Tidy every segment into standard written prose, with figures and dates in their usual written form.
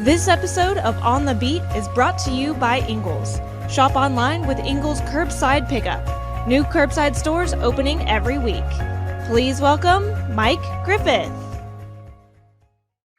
This episode of On the Beat is brought to you by Ingles. Shop online with Ingles Curbside Pickup. New curbside stores opening every week. Please welcome Mike Griffith.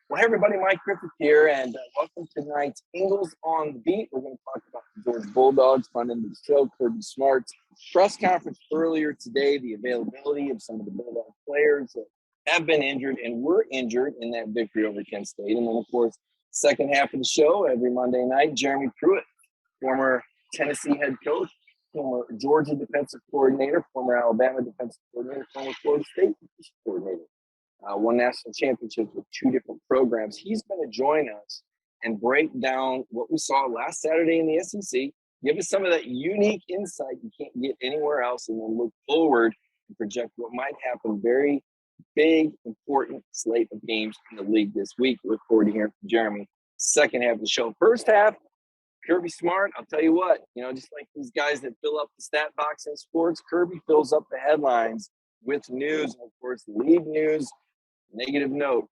Well, hey everybody, Mike Griffith here, and welcome to tonight's Ingles on the Beat. We're going to talk about the Georgia Bulldogs, front end of the show, Kirby Smart's press conference earlier today, the availability of some of the Bulldog players that have been injured and were injured in that victory over Kent State. And then, of course, second half of the show, every Monday night, Jeremy Pruitt, former Tennessee head coach, former Georgia defensive coordinator, former Alabama defensive coordinator, former Florida State defensive coordinator. Won national championships with two different programs. He's going to join us and break down what we saw last Saturday in the SEC, give us some of that unique insight you can't get anywhere else, and then look forward and project what might happen. Very big, important slate of games in the league this week. Look forward to hearing from Jeremy. Second half of the show. First half, Kirby Smart, I'll tell you what, just like these guys that fill up the stat box in sports, Kirby fills up the headlines with news. And of course, league news. Negative note,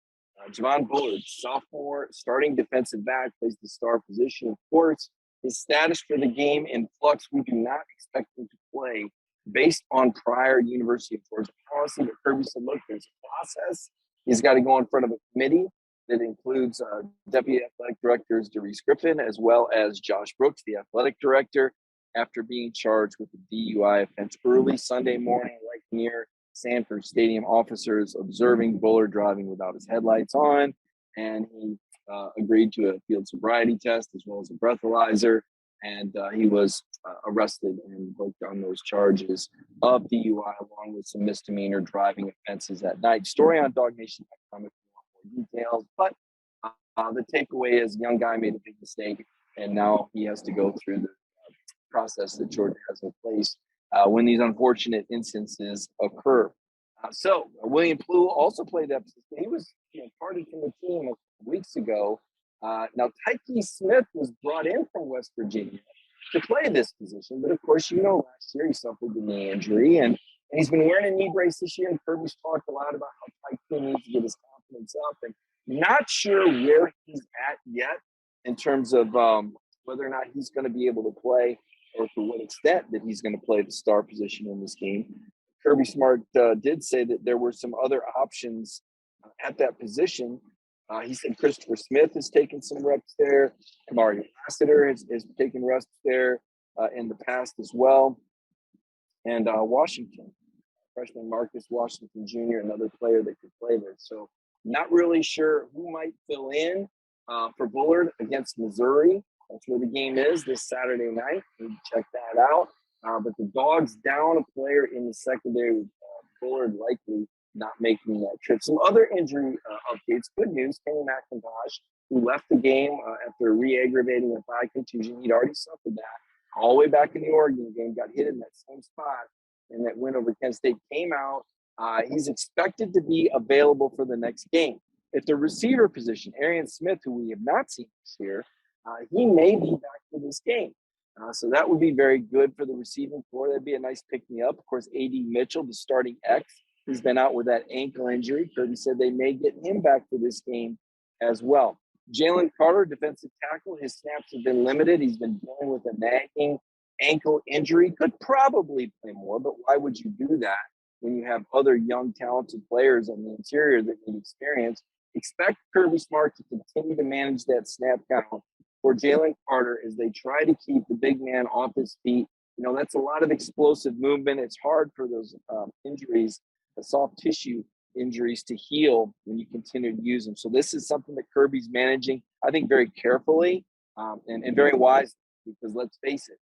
Javon Bullard, sophomore, starting defensive back, plays the star position. Of course, his status for the game in flux. We do not expect him to play based on prior University of Georgia policy. But Kirby said, look, there's a process. He's got to go in front of a committee that includes Deputy Athletic Directors Darius Griffin, as well as Josh Brooks, the athletic director, after being charged with a DUI offense early Sunday morning, right near Sanford Stadium. Officers observing Bullard driving without his headlights on, and he agreed to a field sobriety test as well as a breathalyzer, and he was arrested and booked on those charges of DUI along with some misdemeanor driving offenses that night. Story on DogNation.com if you want more details, but the takeaway is young guy made a big mistake, and now he has to go through the process that Georgia has in place when these unfortunate instances occur. So William Plue also played that position. He was parted from the team a couple weeks ago. Now Tyke Smith was brought in from West Virginia to play this position, but of course, last year he suffered a knee injury, and he's been wearing a knee brace this year. And Kirby's talked a lot about how Tyke needs to get his confidence up, and not sure where he's at yet in terms of whether or not he's going to be able to play, or to what extent that he's going to play the star position in this game. Kirby Smart did say that there were some other options at that position. He said Christopher Smith has taken some reps there. Kamari Lassiter has taken reps there in the past as well. And Washington, freshman Marcus Washington Jr., another player that could play there. So not really sure who might fill in for Bullard against Missouri. That's where the game is this Saturday night. You can check that out. But the Dogs down a player in the secondary with Bullard likely not making that trip. Some other injury updates. Good news, Kenny McIntosh, who left the game after re-aggravating a thigh contusion. He'd already suffered that all the way back in the Oregon game, got hit in that same spot, and that win over Kent State came out. He's expected to be available for the next game. At the receiver position, Arian Smith, who we have not seen this year, he may be back for this game. So that would be very good for the receiving corps. That'd be a nice pick-me-up. Of course, A.D. Mitchell, the starting X, he's been out with that ankle injury. Kirby said they may get him back for this game as well. Jalen Carter, defensive tackle, his snaps have been limited. He's been dealing with a nagging ankle injury. Could probably play more, but why would you do that when you have other young, talented players on the interior that need experience? Expect Kirby Smart to continue to manage that snap count for Jalen Carter as they try to keep the big man off his feet. That's a lot of explosive movement. It's hard for those injuries, the soft tissue injuries, to heal when you continue to use them. So this is something that Kirby's managing, I think, very carefully and very wisely, because let's face it,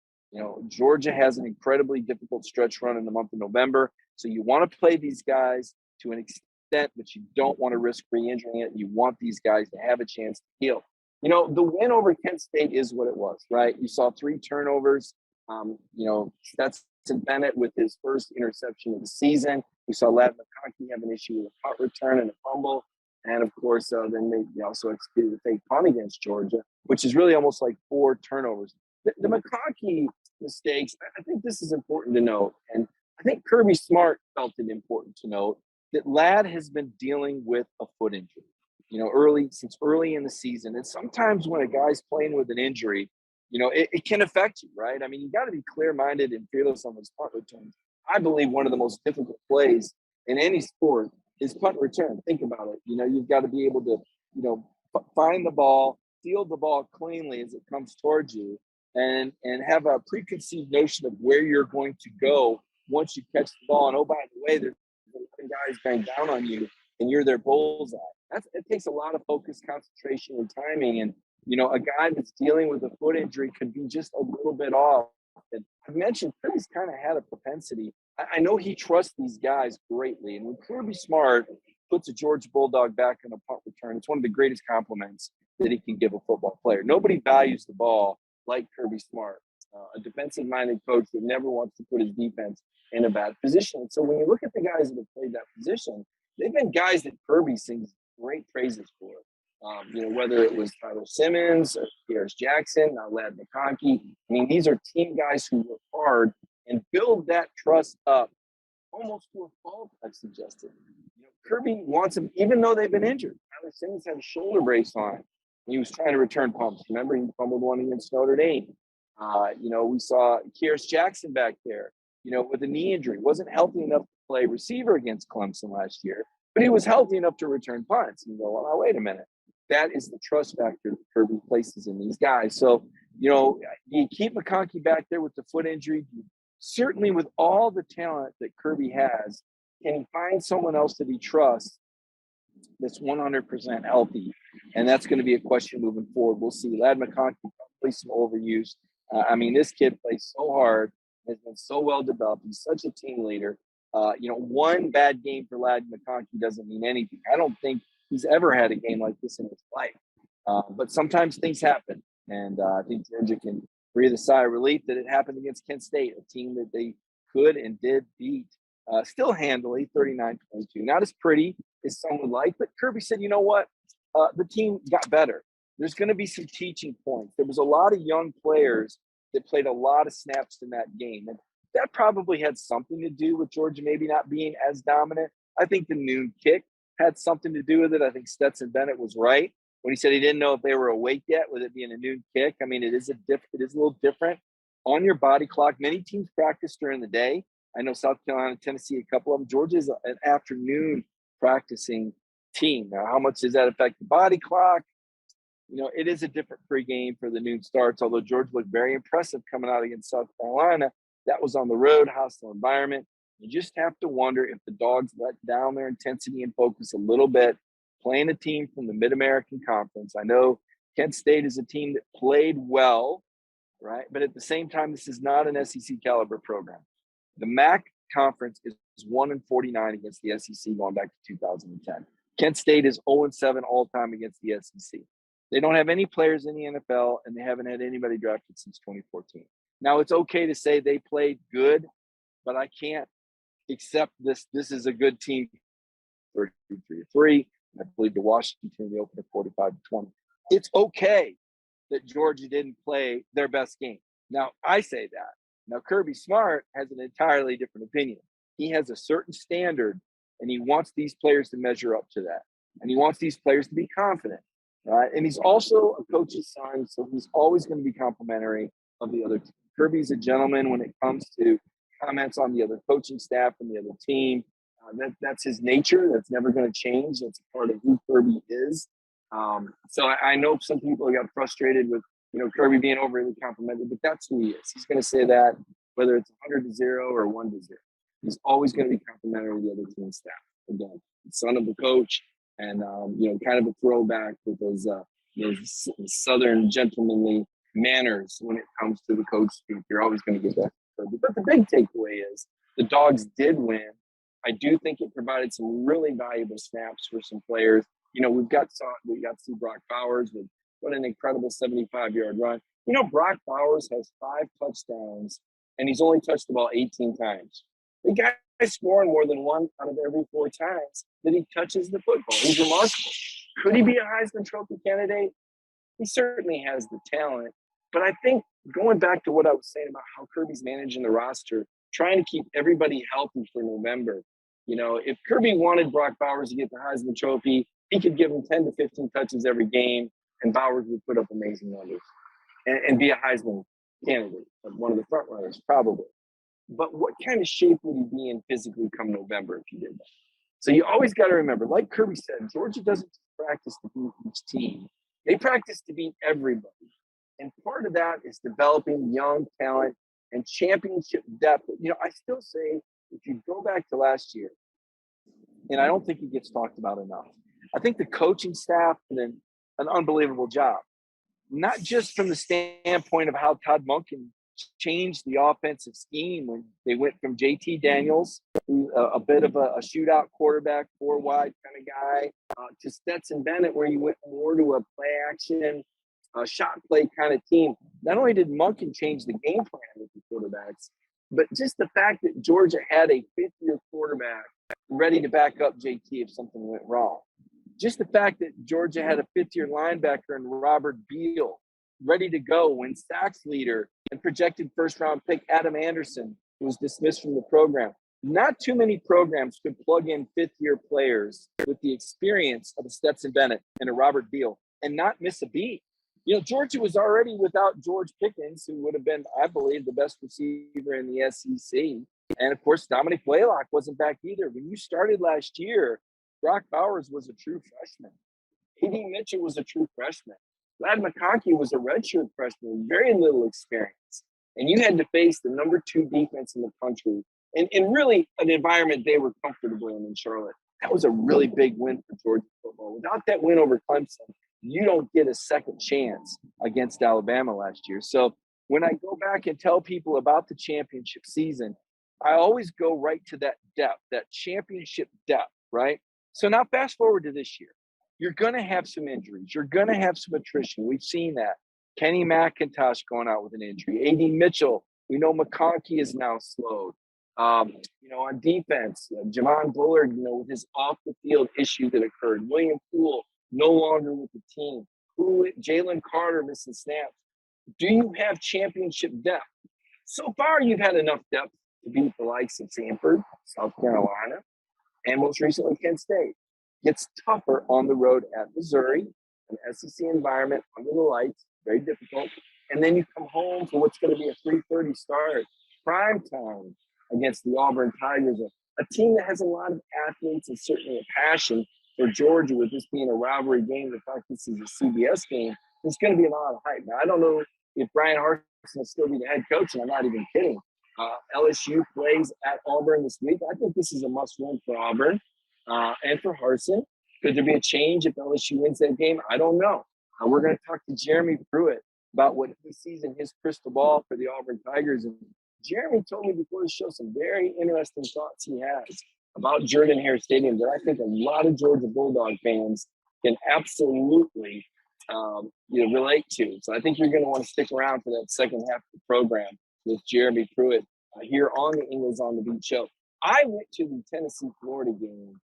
Georgia has an incredibly difficult stretch run in the month of November. So you want to play these guys to an extent, but you don't want to risk re-injuring it. You want these guys to have a chance to heal. The win over Kent State is what it was, right? You saw 3 turnovers. Stetson Bennett with his first interception of the season. We saw Ladd McConkey have an issue with a punt return and a fumble. And, of course, then they also executed a fake punt against Georgia, which is really almost like 4 turnovers. The McConkey mistakes, I think this is important to note. And I think Kirby Smart felt it important to note that Ladd has been dealing with a foot injury. since early in the season. And sometimes when a guy's playing with an injury, it can affect you, right? I mean, you got to be clear-minded and fearless on those punt returns. I believe one of the most difficult plays in any sport is punt return. Think about it. You've got to be able to, find the ball, field the ball cleanly as it comes towards you, and have a preconceived notion of where you're going to go once you catch the ball. And oh, by the way, there's guys bang down on you, and you're their bullseye. It takes a lot of focus, concentration, and timing. And a guy that's dealing with a foot injury could be just a little bit off. And I've mentioned Kirby's kind of had a propensity. I know he trusts these guys greatly. And when Kirby Smart puts a Georgia Bulldog back in a punt return, it's one of the greatest compliments that he can give a football player. Nobody values the ball like Kirby Smart, a defensive-minded coach that never wants to put his defense in a bad position. And so when you look at the guys that have played that position, they've been guys that Kirby sings great praises for. Whether it was Tyler Simmons or Pierce Jackson, now Ladd McConkey. I mean, these are team guys who work hard and build that trust up almost to a fault, I've suggested. Kirby wants them, even though they've been injured. Tyler Simmons had a shoulder brace on. He was trying to return pumps. Remember, he fumbled one against Notre Dame. We saw Pierce Jackson back there, with a knee injury. Wasn't healthy enough to play receiver against Clemson last year, but he was healthy enough to return punts. And you go, well, wait a minute. That is the trust factor that Kirby places in these guys. So, you keep McConkey back there with the foot injury. Certainly with all the talent that Kirby has, can he find someone else that he trusts that's 100% healthy? And that's going to be a question moving forward. We'll see. Ladd McConkey probably some overuse. This kid plays so hard, has been so well developed. He's such a team leader. One bad game for Ladd McConkey doesn't mean anything. I don't think he's ever had a game like this in his life. But sometimes things happen. And I think Georgia can breathe a sigh of relief that it happened against Kent State, a team that they could and did beat still handily, 39-22. Not as pretty as some would like, but Kirby said, you know what? The team got better. There's going to be some teaching points. There was a lot of young players that played a lot of snaps in that game. And that probably had something to do with Georgia maybe not being as dominant. I think the noon kick had something to do with it. I think Stetson Bennett was right when he said he didn't know if they were awake yet with it being a noon kick. I mean, it is a little different on your body clock. Many teams practice during the day. I know South Carolina, Tennessee, a couple of them. Georgia is an afternoon practicing team. Now, how much does that affect the body clock? It is a different pregame for the noon starts, although Georgia looked very impressive coming out against South Carolina. That was on the road, hostile environment. You just have to wonder if the Dogs let down their intensity and focus a little bit, playing a team from the Mid-American Conference. I know Kent State is a team that played well, right? But at the same time, this is not an SEC caliber program. The MAC conference is 1-49 against the SEC going back to 2010. Kent State is 0-7 all-time against the SEC. They don't have any players in the NFL, and they haven't had anybody drafted since 2014. Now, it's okay to say they played good, but I can't accept this. This is a good team, 33-3. I believe the Washington team, they opened at 45-20. It's okay that Georgia didn't play their best game. Now, I say that. Now, Kirby Smart has an entirely different opinion. He has a certain standard, and he wants these players to measure up to that. And he wants these players to be confident, right? And he's also a coach's son, so he's always going to be complimentary of the other team. Kirby's a gentleman when it comes to comments on the other coaching staff and the other team. That's his nature. That's never going to change. That's a part of who Kirby is. So I know some people got frustrated with, Kirby being overly complimented, but that's who he is. He's going to say that whether it's 100-0 or 1-0. He's always going to be complimentary of the other team staff. Again, son of the coach, and kind of a throwback with those Southern gentlemanly manners when it comes to the coach speak. You're always going to get that. But the big takeaway is the Dogs did win. I do think it provided some really valuable snaps for some players. We got to see Brock Bowers with what an incredible 75-yard run. Brock Bowers has 5 touchdowns, and he's only touched the ball 18 times. The guy's scoring more than 1 out of every 4 times that he touches the football. He's remarkable. Could he be a Heisman Trophy candidate? He certainly has the talent. But I think going back to what I was saying about how Kirby's managing the roster, trying to keep everybody healthy for November, if Kirby wanted Brock Bowers to get the Heisman Trophy, he could give them 10 to 15 touches every game, and Bowers would put up amazing numbers and be a Heisman candidate, one of the front runners, probably. But what kind of shape would he be in physically come November if he did that? So you always got to remember, like Kirby said, Georgia doesn't just practice to beat each team. They practice to beat everybody. And part of that is developing young talent and championship depth. You know, I still say, if you go back to last year, and I don't think he gets talked about enough, I think the coaching staff did an unbelievable job. Not just from the standpoint of how Todd Monken changed the offensive scheme when they went from JT Daniels, a bit of a shootout quarterback, 4 wide kind of guy, to Stetson Bennett, where you went more to a play action, shot play kind of team. Not only did Monken change the game plan with the quarterbacks, but just the fact that Georgia had a fifth-year quarterback ready to back up JT if something went wrong. Just the fact that Georgia had a fifth-year linebacker in Robert Beal ready to go when sacks leader and projected first-round pick Adam Anderson, who was dismissed from the program. Not too many programs could plug in fifth-year players with the experience of a Stetson Bennett and a Robert Beal and not miss a beat. You know, Georgia was already without George Pickens, who would have been, I believe, the best receiver in the SEC. And, of course, Dominic Blaylock wasn't back either. When you started last year, Brock Bowers was a true freshman. A.D. Mitchell was a true freshman. Ladd McConkey was a redshirt freshman with very little experience. And you had to face the number 2 defense in the country in really an environment they were comfortable in Charlotte. That was a really big win for Georgia football. Without that win over Clemson, you don't get a second chance against Alabama last year. So when I go back and tell people about the championship season, I always go right to that depth, that championship depth, right? So now fast forward to this year. You're going to have some injuries. You're going to have some attrition. We've seen that. Kenny McIntosh going out with an injury. A.D. Mitchell, we know McConkey is now slowed. You know, on defense, Javon Bullard, you know, with his off-the-field issue that occurred. William Poole no longer with the team. Jalen Carter missing snaps. Do you have championship depth? So far, you've had enough depth to beat the likes of Samford, South Carolina, and most recently Kent State. Gets tougher on the road at Missouri, an SEC environment under the lights, very difficult. And then you come home for what's going to be a 3:30 start, prime time against the Auburn Tigers, a team that has a lot of athletes and certainly a passion for Georgia. With this being a rivalry game, the fact this is a CBS game, there's going to be a lot of hype. Now, I don't know if Brian Harsin will still be the head coach, and I'm not even kidding. LSU plays at Auburn this week. I think this is a must-win for Auburn. And for Harsin. Could there be a change if LSU wins that game? I don't know. We're going to talk to Jeremy Pruitt about what he sees in his crystal ball for the Auburn Tigers. And Jeremy told me before the show some very interesting thoughts he has about Jordan-Hare Stadium that I think a lot of Georgia Bulldog fans can absolutely relate to. So I think you're going to want to stick around for that second half of the program with Jeremy Pruitt here on the Ingles on the Beat show. I went to the Tennessee-Florida game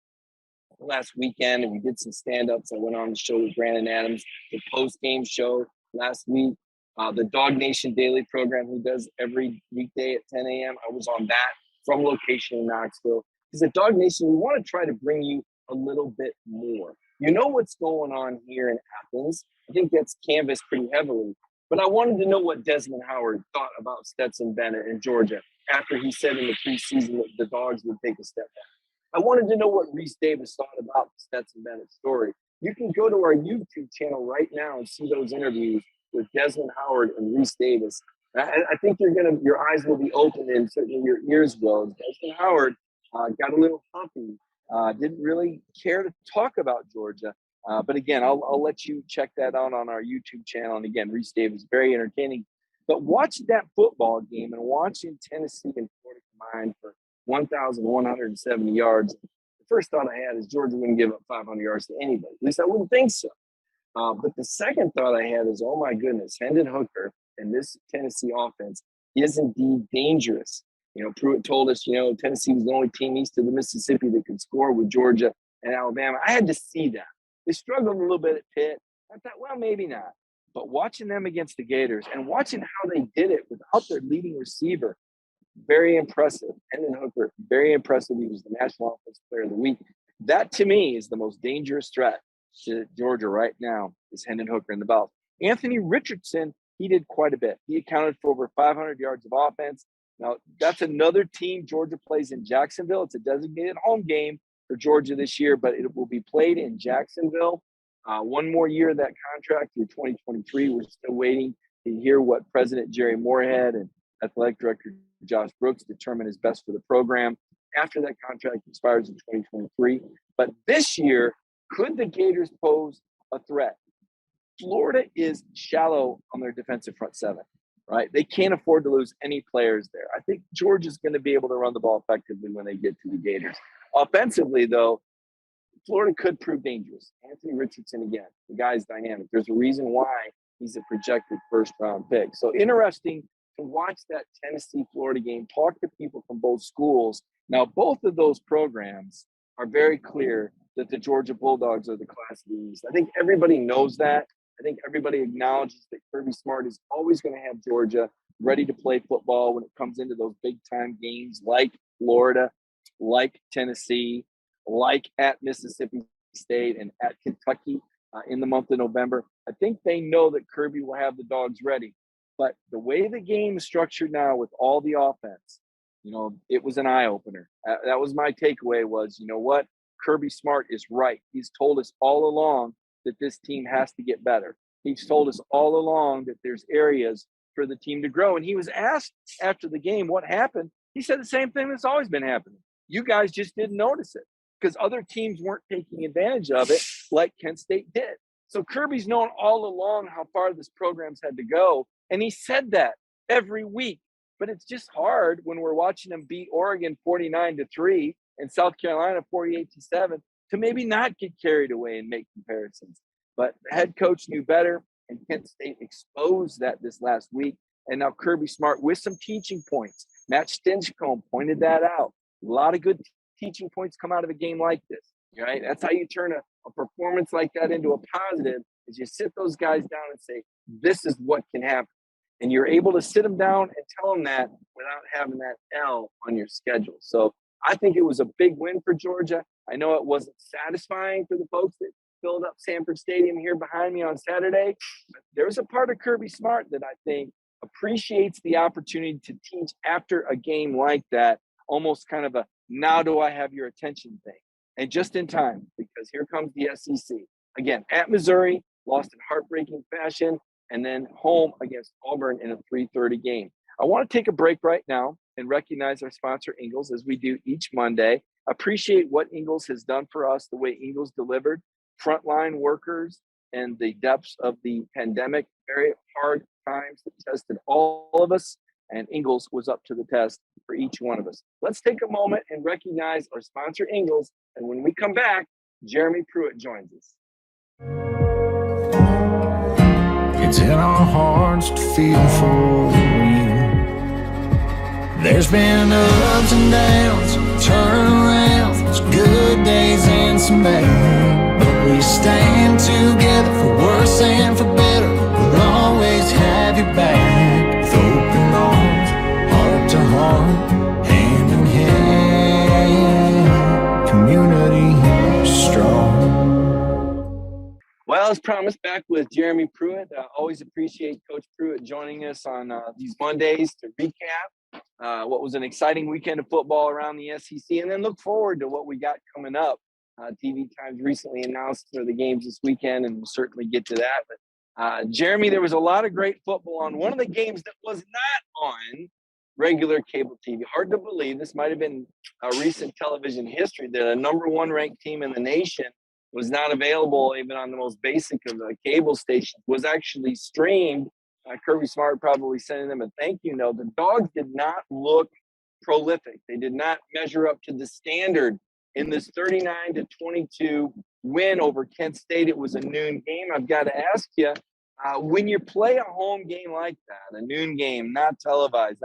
last weekend, and we did some stand-ups. I went on the show with Brandon Adams, the post-game show last week. The Dog Nation Daily program he does every weekday at 10 a.m. I was on that from location in Knoxville. Because at Dog Nation, we want to try to bring you a little bit more. You know what's going on here in Athens. I think that's canvassed pretty heavily. But I wanted to know what Desmond Howard thought about Stetson Bennett in Georgia after he said in the preseason that the Dogs would take a step back. I wanted to know what Reese Davis thought about the Stetson Bennett story. You can go to our YouTube channel right now and see those interviews with Desmond Howard and Reese Davis. I think your eyes will be open and certainly your ears will. Desmond Howard got a little humpy, didn't really care to talk about Georgia. But again, I'll let you check that out on our YouTube channel. And again, Reese Davis, very entertaining. But watching that football game and watching Tennessee and Florida combined for 1,170 yards, the first thought I had is Georgia wouldn't give up 500 yards to anybody. At least I wouldn't think so. But the second thought I had is, oh my goodness, Hendon Hooker and this Tennessee offense is indeed dangerous. You know, Pruitt told us, Tennessee was the only team east of the Mississippi that could score with Georgia and Alabama. I had to see that. They struggled a little bit at Pitt. I thought, well, maybe not. But watching them against the Gators and watching how they did it without their leading receiver, very impressive. Hendon Hooker, very impressive. He was the National Offensive Player of the Week. That, to me, is the most dangerous threat to Georgia right now is Hendon Hooker in the belt. Anthony Richardson, he did quite a bit. He accounted for over 500 yards of offense. Now, that's another team Georgia plays in Jacksonville. It's a designated home game for Georgia this year, but it will be played in Jacksonville. One more year of that contract through 2023. We're still waiting to hear what President Jerry Moorhead and Athletic Director Josh Brooks determine is best for the program after that contract expires in 2023. But this year, could the Gators pose a threat? Florida is shallow on their defensive front seven, right? They can't afford to lose any players there. I think Georgia's going to be able to run the ball effectively when they get to the Gators. Offensively, though, Florida could prove dangerous. Anthony Richardson, again, the guy's dynamic. There's a reason why he's a projected first-round pick. So interesting to watch that Tennessee-Florida game, talk to people from both schools. Now, both of those programs are very clear that the Georgia Bulldogs are the class of the East. I think everybody knows that. I think everybody acknowledges that Kirby Smart is always going to have Georgia ready to play football when it comes into those big-time games like Florida, like Tennessee, like at Mississippi State and at Kentucky in the month of November. I think they know that Kirby will have the dogs ready. But the way the game is structured now with all the offense, it was an eye-opener. That was my takeaway was, you know what? Kirby Smart is right. He's told us all along that this team has to get better. He's told us all along that there's areas for the team to grow. And he was asked after the game what happened. He said the same thing that's always been happening. You guys just didn't notice it because other teams weren't taking advantage of it like Kent State did. So Kirby's known all along how far this program's had to go. And he said that every week. But it's just hard when we're watching them beat Oregon 49-3 and South Carolina 48-7 to maybe not get carried away and make comparisons. But the head coach knew better, and Kent State exposed that this last week. And now Kirby Smart with some teaching points. Matt Stinchcomb pointed that out. A lot of good teaching points come out of a game like this, right? That's how you turn a performance like that into a positive, is you sit those guys down and say, this is what can happen. And you're able to sit them down and tell them that without having that L on your schedule. So I think it was a big win for Georgia. I know it wasn't satisfying for the folks that filled up Sanford Stadium here behind me on Saturday. But there's a part of Kirby Smart that I think appreciates the opportunity to teach after a game like that, almost kind of a now do I have your attention thing. And just in time, because here comes the SEC. Again, at Missouri, lost in heartbreaking fashion, and then home against Auburn in a 3:30 game. I want to take a break right now and recognize our sponsor, Ingles, as we do each Monday. Appreciate what Ingles has done for us, the way Ingles delivered frontline workers and the depths of the pandemic. Very hard times that tested all of us, and Ingles was up to the test for each one of us. Let's take a moment and recognize our sponsor, Ingles, and when we come back, Jeremy Pruitt joins us. It's in our hearts to feel for you. There's been ups and downs, turnarounds, good days and some bad. But we stand together for worse and for better. We'll always have your back. With open arms, heart to heart, hand in hand. Community strong. Well, as promised, back with Jeremy Pruitt. Always appreciate Coach Pruitt joining us on these Mondays to recap what was an exciting weekend of football around the SEC, and then look forward to what we got coming up. TV Times recently announced for the games this weekend, and we'll certainly get to that. But Jeremy, there was a lot of great football on one of the games that was not on regular cable TV. Hard to believe. This might have been recent television history that a number one ranked team in the nation was not available even on the most basic of the cable stations, was actually streamed. Kirby Smart probably sending them a thank you note. The Dogs did not look prolific. They did not measure up to the standard in this 39-22 win over Kent State. It was a noon game. I've got to ask you, when you play a home game like that, a noon game, not televised,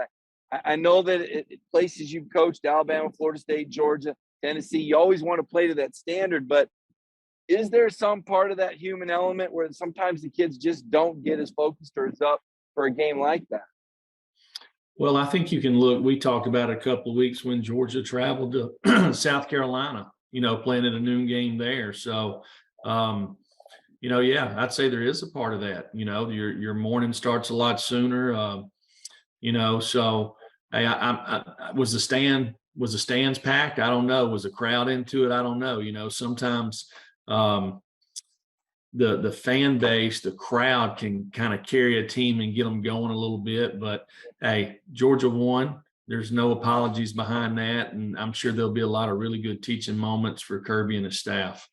I know that it places you've coached, Alabama, Florida State, Georgia, Tennessee, you always want to play to that standard, but is there some part of that human element where sometimes the kids just don't get as focused or as up for a game like that? Well, I think you can look, we talked about a couple of weeks when Georgia traveled to South Carolina, playing at a noon game there. So Yeah, I'd say there is a part of that. Your morning starts a lot sooner. So hey, was the stands packed? I don't know. Was the crowd into it? I don't know. Sometimes the fan base, the crowd can kind of carry a team and get them going a little bit. But hey, Georgia won. There's no apologies behind that, and I'm sure there'll be a lot of really good teaching moments for Kirby and his staff.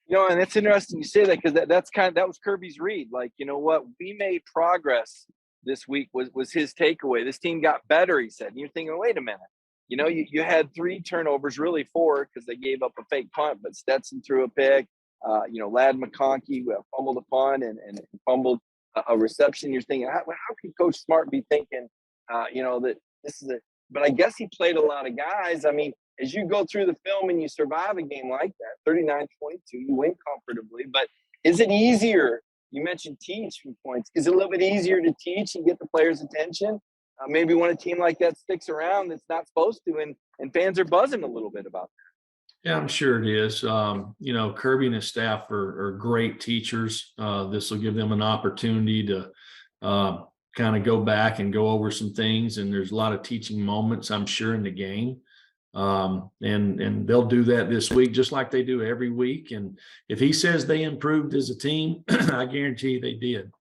And it's interesting you say that, because that was Kirby's read. Like, you know what, we made progress this week was his takeaway. This team got better, he said. And you're thinking, wait a minute. You had 3 turnovers, really 4, because they gave up a fake punt, but Stetson threw a pick. Lad McConkey fumbled a punt and fumbled a reception. You're thinking, how can Coach Smart be thinking, that this is but I guess he played a lot of guys. I mean, as you go through the film and you survive a game like that, 39-22, you win comfortably. But is it easier? You mentioned teach from points. Is it a little bit easier to teach and get the players' attention? Maybe when a team like that sticks around that's not supposed to, and fans are buzzing a little bit about that. Yeah, I'm sure it is. Kirby and his staff are great teachers. This will give them an opportunity to kind of go back and go over some things. And there's a lot of teaching moments, I'm sure, in the game. And they'll do that this week, just like they do every week. And if he says they improved as a team, I guarantee they did.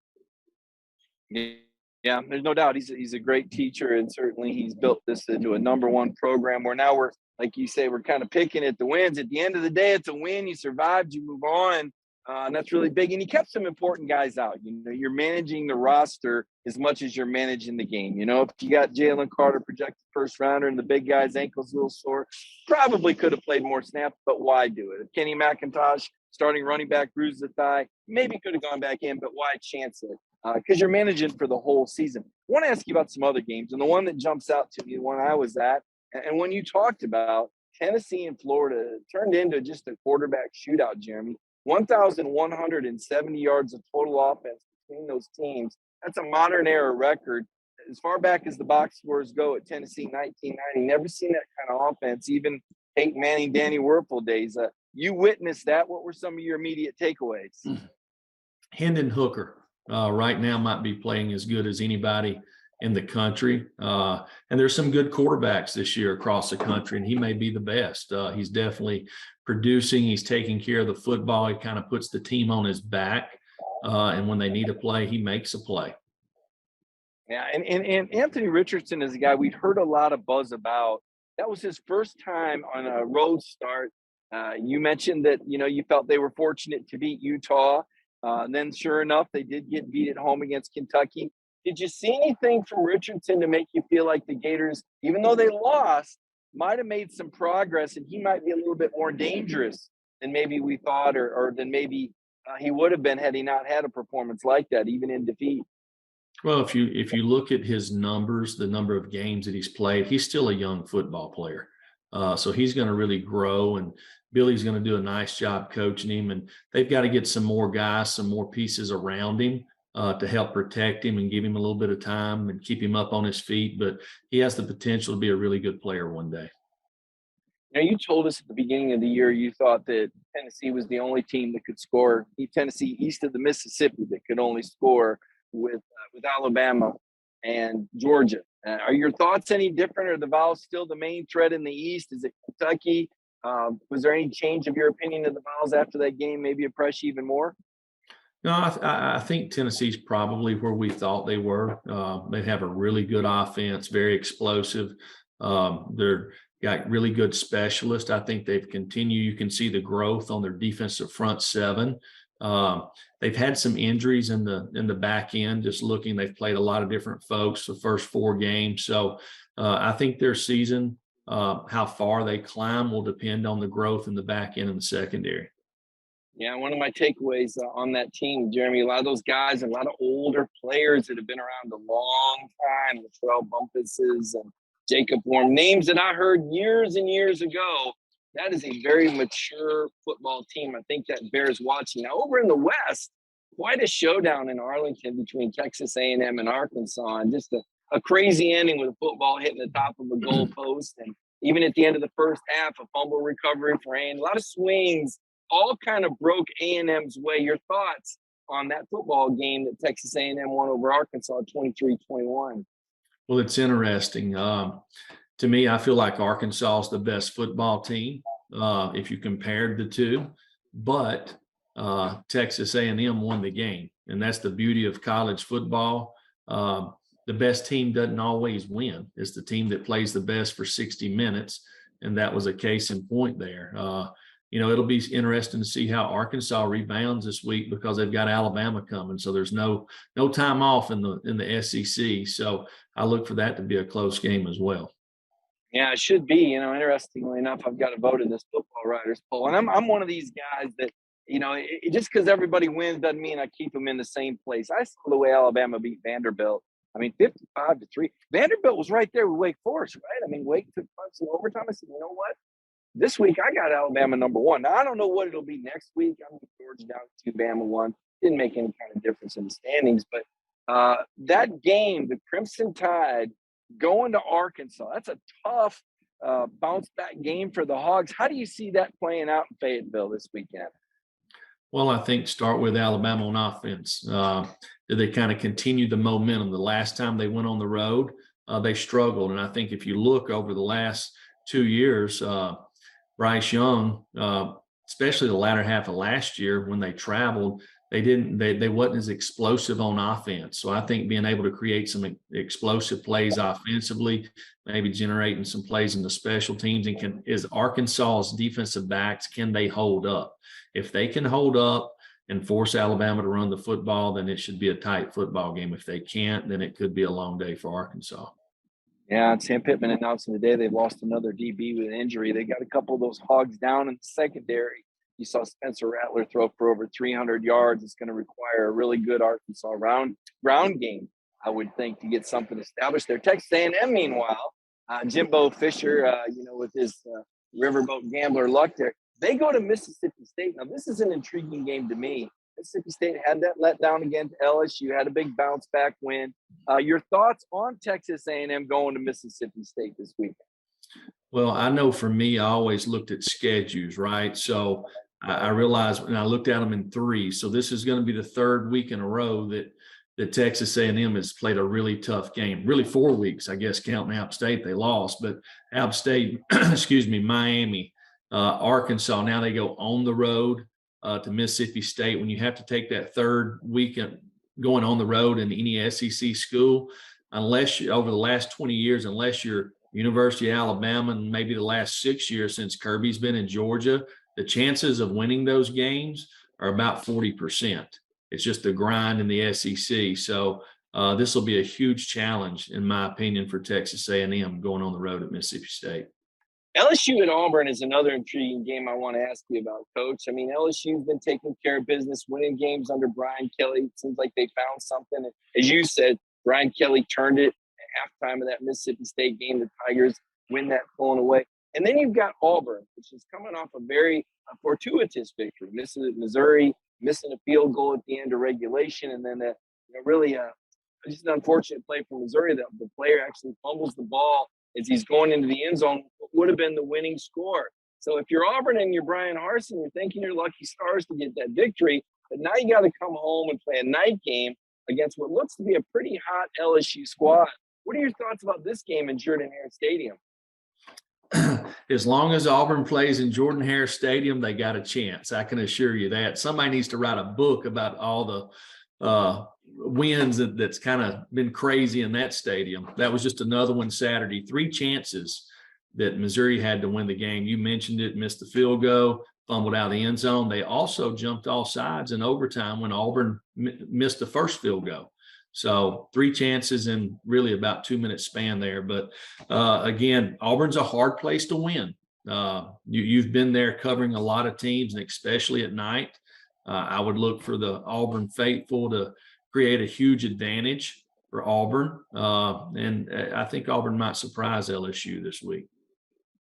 Yeah, there's no doubt. He's a great teacher, and certainly he's built this into a #1 program where now we're, like you say, we're kind of picking at the wins. At the end of the day, it's a win. You survived, you move on. And that's really big. And he kept some important guys out. You're managing the roster as much as you're managing the game. If you got Jalen Carter, projected first rounder, and the big guy's ankle's a little sore, probably could have played more snaps, but why do it? If Kenny McIntosh, starting running back, bruised the thigh, maybe could have gone back in, but why chance it? Because you're managing for the whole season. I want to ask you about some other games. And the one that jumps out to me, the one I was at, and when you talked about Tennessee and Florida, turned into just a quarterback shootout, Jeremy. 1,170 yards of total offense between those teams. That's a modern era record. As far back as the box scores go at Tennessee, 1990, never seen that kind of offense, even Peyton Manning, Danny Werfel days. You witnessed that. What were some of your immediate takeaways? Hendon Hooker right now might be playing as good as anybody in the country. And there's some good quarterbacks this year across the country, and he may be the best. He's definitely producing. He's taking care of the football. He kind of puts the team on his back. And when they need a play, he makes a play. Yeah, and Anthony Richardson is a guy we'd heard a lot of buzz about. That was his first time on a road start. You mentioned that, you felt they were fortunate to beat Utah. Then sure enough, they did get beat at home against Kentucky. Did you see anything from Richardson to make you feel like the Gators, even though they lost, might have made some progress, and he might be a little bit more dangerous than maybe we thought, or than maybe he would have been had he not had a performance like that, even in defeat? Well, if you look at his numbers, the number of games that he's played, he's still a young football player. So he's going to really grow, and Billy's going to do a nice job coaching him. And they've got to get some more guys, some more pieces around him to help protect him and give him a little bit of time and keep him up on his feet. But he has the potential to be a really good player one day. You told us at the beginning of the year you thought that Tennessee was the only team that could score. Tennessee east of the Mississippi that could only score with Alabama and Georgia. Are your thoughts any different? Are the Vols still the main threat in the East? Is it Kentucky? Was there any change of your opinion of the Vols after that game? Maybe impress you even more? No, I think Tennessee's probably where we thought they were. They have a really good offense, very explosive. They're got really good specialists. I think they've continued. You can see the growth on their defensive front seven. They've had some injuries in the back end. Just looking, they've played a lot of different folks the first 4 games. So I think their season, how far they climb, will depend on the growth in the back end and the secondary. Yeah, one of my takeaways on that team, Jeremy, a lot of those guys, a lot of older players that have been around a long time, Latrell Bumpus's and Jacob Warm, names that I heard years and years ago. That is a very mature football team. I think that bears watching. Now, over in the West, quite a showdown in Arlington between Texas A&M and Arkansas, and just a crazy ending with a football hitting the top of a goal post. And even at the end of the first half, a fumble recovery for A&M. A lot of swings all kind of broke A&M's way. Your thoughts on that football game that Texas A&M won over Arkansas 23-21? Well, it's interesting. To me, I feel like Arkansas is the best football team if you compared the two, but Texas A&M won the game, and that's the beauty of college football. The best team doesn't always win. It's the team that plays the best for 60 minutes, and that was a case in point there. It'll be interesting to see how Arkansas rebounds this week because they've got Alabama coming, so there's no time off in the SEC. So I look for that to be a close game as well. Yeah, it should be. Interestingly enough, I've got a vote in this Football Writers poll, and I'm one of these guys that, just because everybody wins doesn't mean I keep them in the same place. I saw the way Alabama beat Vanderbilt. 55-3. Vanderbilt was right there with Wake Forest, right? Wake took punts in overtime. I said, you know what? This week I got Alabama number one. Now I don't know what it'll be next week. I'm with Georgia down 2, Bama 1. Didn't make any kind of difference in the standings, but that game, the Crimson Tide going to Arkansas, that's a tough bounce back game for the Hogs. How do you see that playing out in Fayetteville this weekend? Well, I think start with Alabama on offense. Did they kind of continue the momentum? The last time they went on the road, they struggled. And I think if you look over the last 2 years, Bryce Young, especially the latter half of last year when they traveled, they wasn't as explosive on offense. So I think being able to create some explosive plays offensively, maybe generating some plays in the special teams, and is Arkansas's defensive backs, can they hold up? If they can hold up and force Alabama to run the football, then it should be a tight football game. If they can't, then it could be a long day for Arkansas. Yeah, Sam Pittman announcing today they've lost another DB with an injury. They got a couple of those Hogs down in the secondary. You saw Spencer Rattler throw for over 300 yards. It's going to require a really good Arkansas ground game, I would think, to get something established there. Texas A&M, meanwhile, Jimbo Fisher, with his riverboat gambler luck there, they go to Mississippi State. Now, this is an intriguing game to me. Mississippi State had that letdown against LSU, had a big bounce back win. Your thoughts on Texas A&M going to Mississippi State this weekend? Well, I know for me, I always looked at schedules, right? So I realized when I looked at them in 3. So this is going to be the 3rd week in a row that Texas A&M has played a really tough game. Really 4 weeks, I guess, counting App State, they lost. But App State, Miami, Arkansas, now they go on the road to Mississippi State. When you have to take that 3rd weekend going on the road in any SEC school, unless over the last 20 years, unless you're University of Alabama, and maybe the last 6 years since Kirby's been in Georgia, the chances of winning those games are about 40%. It's just the grind in the SEC. So this will be a huge challenge, in my opinion, for Texas A&M going on the road at Mississippi State. LSU at Auburn is another intriguing game I want to ask you about, Coach. LSU's been taking care of business, winning games under Brian Kelly. It seems like they found something. As you said, Brian Kelly turned it at halftime of that Mississippi State game. The Tigers win that pulling away. And then you've got Auburn, which is coming off a very fortuitous victory. Missouri missing a field goal at the end of regulation, and then just an unfortunate play from Missouri. The player actually fumbles the ball as he's going into the end zone, what would have been the winning score. So if you're Auburn and you're Brian Harsin, you're thinking you're lucky stars to get that victory, but now you got to come home and play a night game against what looks to be a pretty hot LSU squad. What are your thoughts about this game in Jordan-Hare Stadium? As long as Auburn plays in Jordan-Hare Stadium, they got a chance. I can assure you that. Somebody needs to write a book about all the wins that's kind of been crazy in that stadium. That was just another one Saturday. 3 chances that Missouri had to win the game. You mentioned it, missed the field goal, fumbled out of the end zone. They also jumped all sides in overtime when Auburn missed the first field goal. So 3 chances in really about 2-minute span there. But again, Auburn's a hard place to win. You've been there covering a lot of teams, and especially at night. I would look for the Auburn faithful to create a huge advantage for Auburn. And I think Auburn might surprise LSU this week.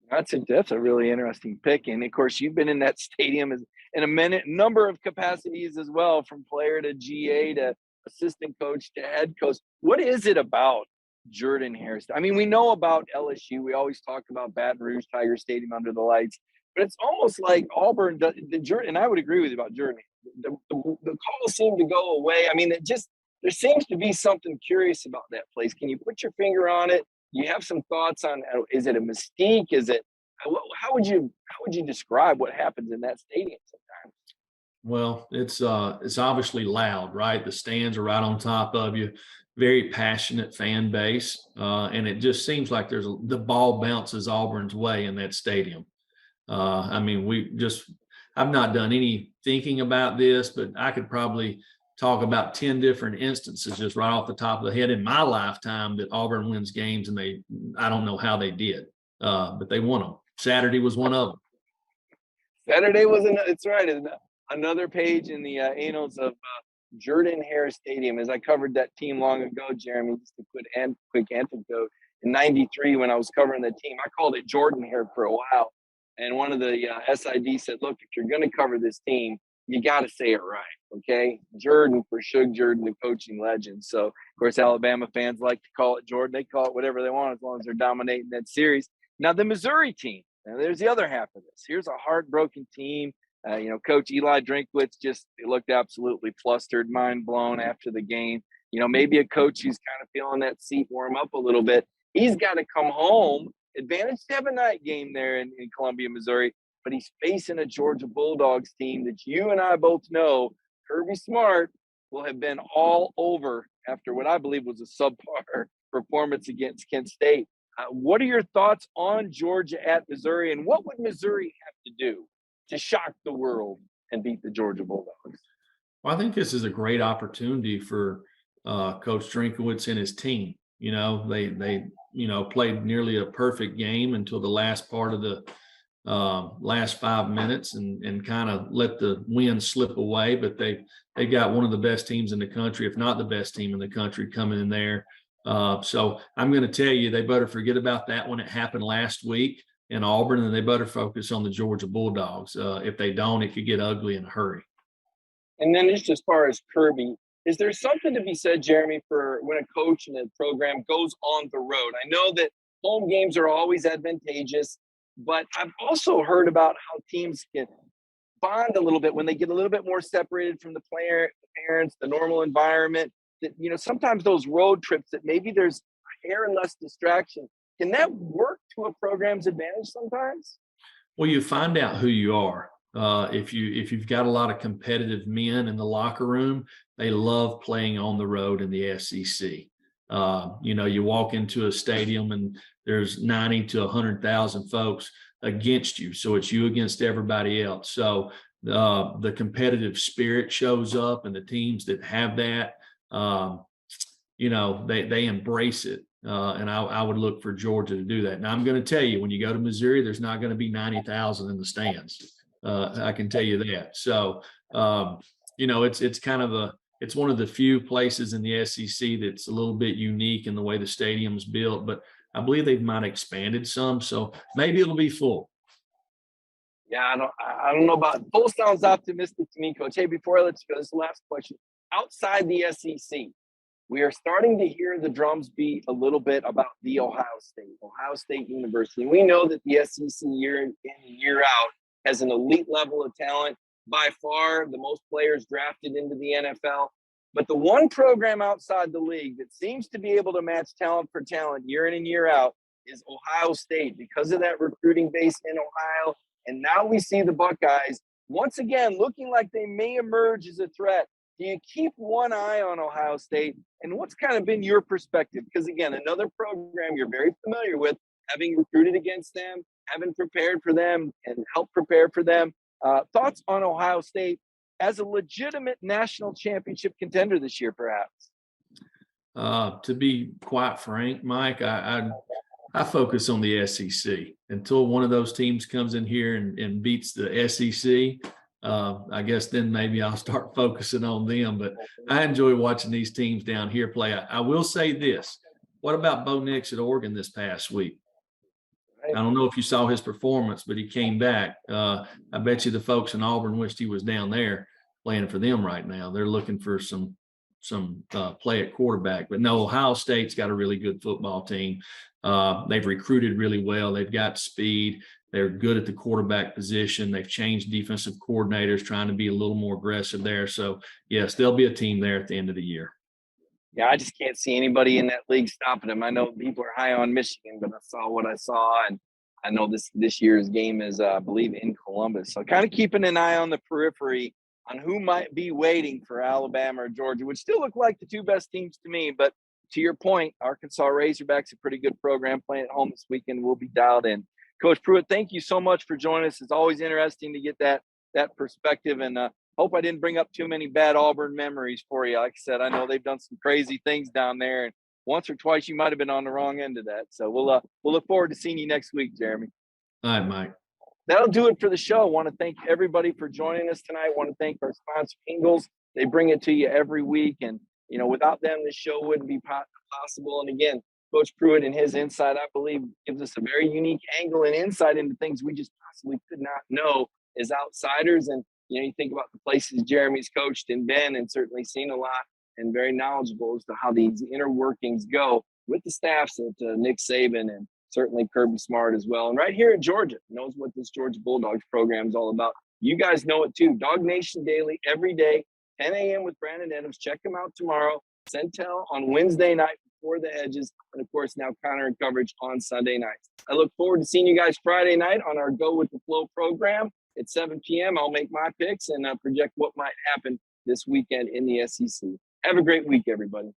That's a really interesting pick. And, of course, you've been in that stadium in a number of capacities as well, from player to GA to assistant coach to head coach. What is it about Jordan-Hare? We know about LSU. We always talk about Baton Rouge Tiger Stadium under the lights. but it's almost like Auburn, and I would agree with you about Jordan. The calls seem to go away. I mean, there seems to be something curious about that place. Can you put your finger on it? You have some thoughts on, is it a mystique? Is it, how would you describe what happens in that stadium sometimes? Well, it's obviously loud, right? The stands are right on top of you. Very passionate fan base, and it just seems like the ball bounces Auburn's way in that stadium. I mean, I've not done any thinking about this, but I could probably talk about 10 different instances just right off the top of the head in my lifetime that Auburn wins games, and I don't know how they did, but they won them. Saturday was one of them. Saturday was it's right. Another page in the annals of Jordan-Hare Stadium. As I covered that team long ago, Jeremy, just a quick anecdote. In '93, when I was covering the team, I called it Jordan-Hare for a while. And one of the SID said, look, if you're going to cover this team, you got to say it right, okay? Jordan for Suge Jordan, the coaching legend. So, of course, Alabama fans like to call it Jordan. They call it whatever they want as long as they're dominating that series. Now, the Missouri team, now there's the other half of this. Here's a heartbroken team. Coach Eli Drinkwitz he looked absolutely flustered, mind blown after the game. Maybe a coach who's kind of feeling that seat warm up a little bit. He's got to come home. Advantage to have a night game there in Columbia, Missouri, but he's facing a Georgia Bulldogs team that you and I both know Kirby Smart will have been all over after what I believe was a subpar performance against Kent State. What are your thoughts on Georgia at Missouri, and what would Missouri have to do to shock the world and beat the Georgia Bulldogs? Well, I think this is a great opportunity for Coach Drinkwitz and his team. They played nearly a perfect game until the last part of the last 5 minutes and kind of let the win slip away. But they got one of the best teams in the country, if not the best team in the country, coming in there. So I'm going to tell you, they better forget about that when it happened last week in Auburn, and they better focus on the Georgia Bulldogs. If they don't, it could get ugly in a hurry. And then just as far as Kirby, is there something to be said, Jeremy, for when a coach and a program goes on the road? I know that home games are always advantageous, but I've also heard about how teams can bond a little bit when they get a little bit more separated from the parents, the normal environment. That sometimes those road trips that maybe there's hair and less distraction. Can that work to a program's advantage sometimes? Well, you find out who you are. If you've got a lot of competitive men in the locker room, they love playing on the road in the SEC. You walk into a stadium and there's 90 to 100,000 folks against you. So it's you against everybody else. So the competitive spirit shows up, and the teams that have that, they embrace it. And I would look for Georgia to do that. Now, I'm going to tell you, when you go to Missouri, there's not going to be 90,000 in the stands. I can tell you that. So, it's one of the few places in the SEC that's a little bit unique in the way the stadium's built, but I believe they might have expanded some. So maybe it'll be full. Yeah, I don't know about full. Sounds optimistic to me, Coach. Hey, before I let you go, this is the last question. Outside the SEC, we are starting to hear the drums beat a little bit about the Ohio State University. We know that the SEC year in and year out has an elite level of talent, by far the most players drafted into the NFL. But the one program outside the league that seems to be able to match talent for talent year in and year out is Ohio State, because of that recruiting base in Ohio. And now we see the Buckeyes once again looking like they may emerge as a threat. Do you keep one eye on Ohio State? And what's kind of been your perspective? Because, again, another program you're very familiar with, having recruited against them, having prepared for them, and helped prepare for them. Thoughts on Ohio State as a legitimate national championship contender this year, perhaps? To be quite frank, Mike, I focus on the SEC until one of those teams comes in here and beats the SEC. I guess then maybe I'll start focusing on them. But I enjoy watching these teams down here play. I will say this. What about Bo Nix at Oregon this past week? I don't know if you saw his performance, but he came back. I bet you the folks in Auburn wished he was down there playing for them right now. They're looking for some play at quarterback. But no, Ohio State's got a really good football team. They've recruited really well. They've got speed. They're good at the quarterback position. They've changed defensive coordinators, trying to be a little more aggressive there. So, yes, there'll be a team there at the end of the year. Yeah, I just can't see anybody in that league stopping them. I know people are high on Michigan, but I saw what I saw, and I know this year's game is, I believe, in Columbus. So kind of keeping an eye on the periphery on who might be waiting for Alabama or Georgia, which still look like the two best teams to me. But to your point, Arkansas Razorbacks, a pretty good program playing at home this weekend. We'll be dialed in. Coach Pruitt, thank you so much for joining us. It's always interesting to get that perspective, and hope I didn't bring up too many bad Auburn memories for you. Like I said, I know they've done some crazy things down there, and once or twice you might have been on the wrong end of that. So we'll look forward to seeing you next week, Jeremy. All right, Mike. That'll do it for the show. I want to thank everybody for joining us tonight. I want to thank our sponsor, Ingalls. They bring it to you every week, and without them, this show wouldn't be possible. And again, Coach Pruitt and his insight, I believe, gives us a very unique angle and insight into things we just possibly could not know as outsiders. And you think about the places Jeremy's coached and been, and certainly seen a lot, and very knowledgeable as to how these inner workings go with the staffs at Nick Saban and certainly Kirby Smart as well. And right here in Georgia, knows what this Georgia Bulldogs program is all about. You guys know it too. Dog Nation Daily every day, 10 a.m. with Brandon Adams. Check him out tomorrow. Centel on Wednesday night before the Hedges. And, of course, now Connor and coverage on Sunday nights. I look forward to seeing you guys Friday night on our Go With The Flow program at 7 p.m. I'll make my picks and project what might happen this weekend in the SEC. Have a great week, everybody.